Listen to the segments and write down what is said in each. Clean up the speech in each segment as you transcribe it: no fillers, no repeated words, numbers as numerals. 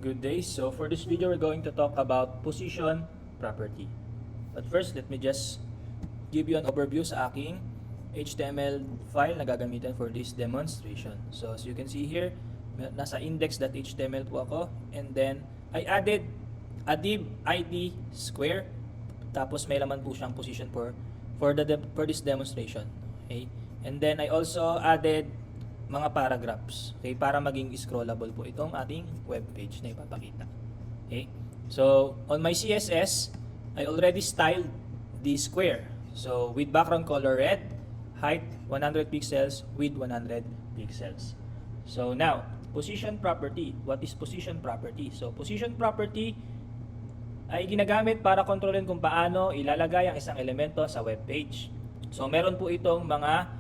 Good day. So for this video, we're going to talk about position property. But first, let me just give you an overview sa aking HTML file na gagamitin for this demonstration. So as you can see here, nasa index.html po ako, and then I added a div ID square, tapos may laman po siyang position for this demonstration. Okay? And then I also added mga paragraphs, okay, para maging scrollable po itong ating web page na ipapakita. Okay? So, on my CSS, I already styled the square. So, with background color red, height 100 pixels, width 100 pixels. So, now, position property. What is position property? So, position property ay ginagamit para kontrolin kung paano ilalagay ang isang elemento sa web page. So, meron po itong mga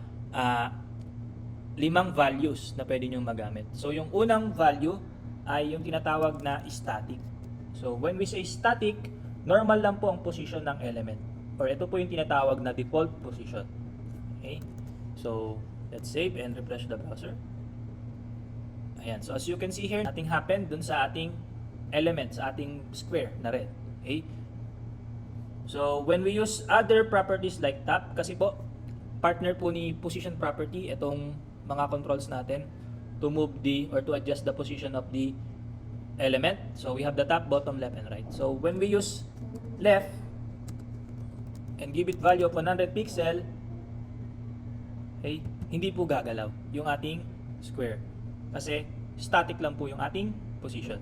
5 values na pwede nyo magamit. So, yung unang value ay yung tinatawag na static. So, when we say static, normal lang po ang position ng element. Or ito po yung tinatawag na default position. Okay? So, let's save and refresh the browser. Ayan. So, as you can see here, nothing happened dun sa ating element, sa ating square na red. Okay? So, when we use other properties like top, kasi po, partner po ni position property, itong mga controls natin to move or to adjust the position of the element. So we have the top, bottom, left, and right. So when we use left and give it value of 100 pixel, okay, hindi po gagalaw yung ating square kasi static lang po yung ating position.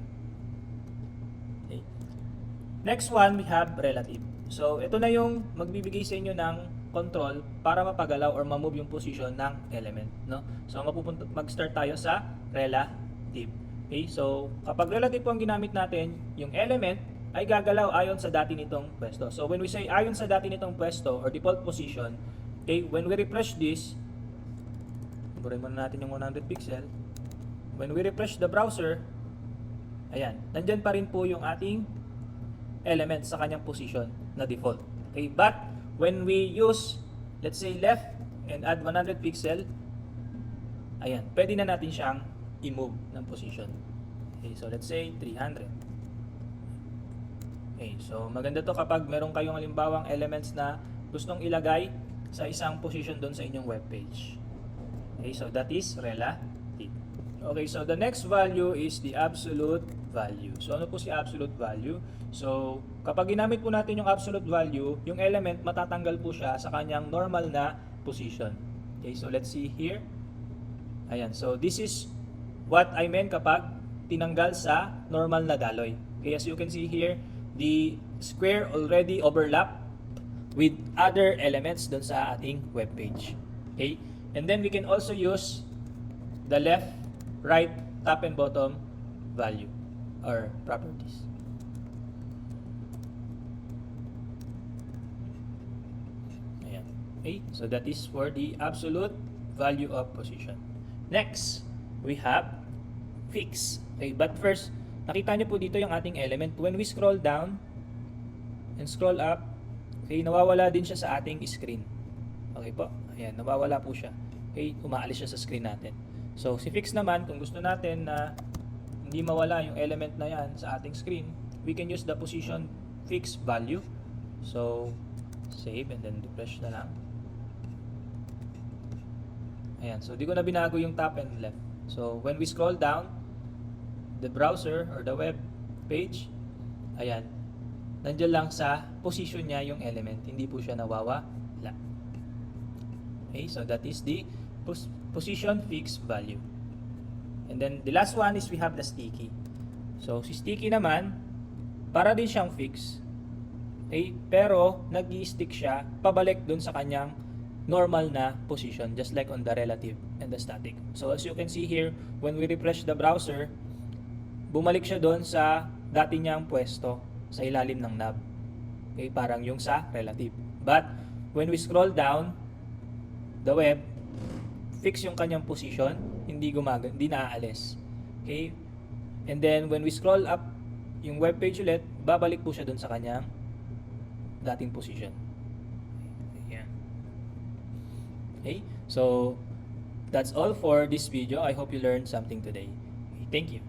Okay. Next one, we have relative. So ito na yung magbibigay sa inyo ng control para mapagalaw or ma-move yung position ng element, no? So mag-start tayo sa relative. Okay? So kapag relative po ang ginamit natin, yung element ay gagalaw ayon sa dati nitong pwesto. So when we say ayon sa dati nitong pwesto or default position, okay, when we refresh this, burin muna natin yung 100 pixel. When we refresh the browser, ayan, nandyan pa rin po yung ating element sa kanyang position na default. Okay? But when we use, let's say, left and add 100 pixel, ayan, pwede na natin siyang i-move ng position. Okay, so let's say 300. Okay, so maganda to kapag meron kayong halimbawang elements na gustong ilagay sa isang position doon sa inyong web page. Okay, so that is relative. Okay, so the next value is the absolute value. So ano po si absolute value? So kapag ginamit po natin yung absolute value, yung element matatanggal po siya sa kanyang normal na position. Okay, so let's see here. Ayan, so this is what I meant kapag tinanggal sa normal na daloy. Okay, as you can see here, the square already overlap with other elements doon sa ating web page. Okay, and then we can also use the left, right, top, and bottom value or properties. Ayan. Okay, so that is for the absolute value of position. Next, we have fix. Okay, but first, nakita niyo po dito yung ating element. When we scroll down and scroll up, okay, nawawala din siya sa ating screen. Okay po, ayan, nawawala po siya. Okay, umaalis siya sa screen natin. So, si fix naman, kung gusto natin na hindi mawala yung element na yan sa ating screen, we can use the position fix value. So, save and then refresh na lang. Ayan, so di ko na binago yung top and left. So, when we scroll down the browser or the web page, ayan, nandiyan lang sa position niya yung element, hindi po siya nawawala. Okay, so that is the position fix value. And then the last one is we have the sticky. So si sticky naman, para din siyang fix. Okay, pero nag-i-stick siya pabalik dun sa kanyang normal na position, just like on the relative and the static. So as you can see here, when we refresh the browser, bumalik siya dun sa dati niyang pwesto sa ilalim ng knob. Okay, parang yung sa relative. But when we scroll down the web, fix yung kanyang position, hindi naaalis. Okay? And then when we scroll up yung web page ulit, babalik po siya dun sa kanyang dating position. Ayan. Okay? So that's all for this video. I hope you learned something today. Okay, thank you.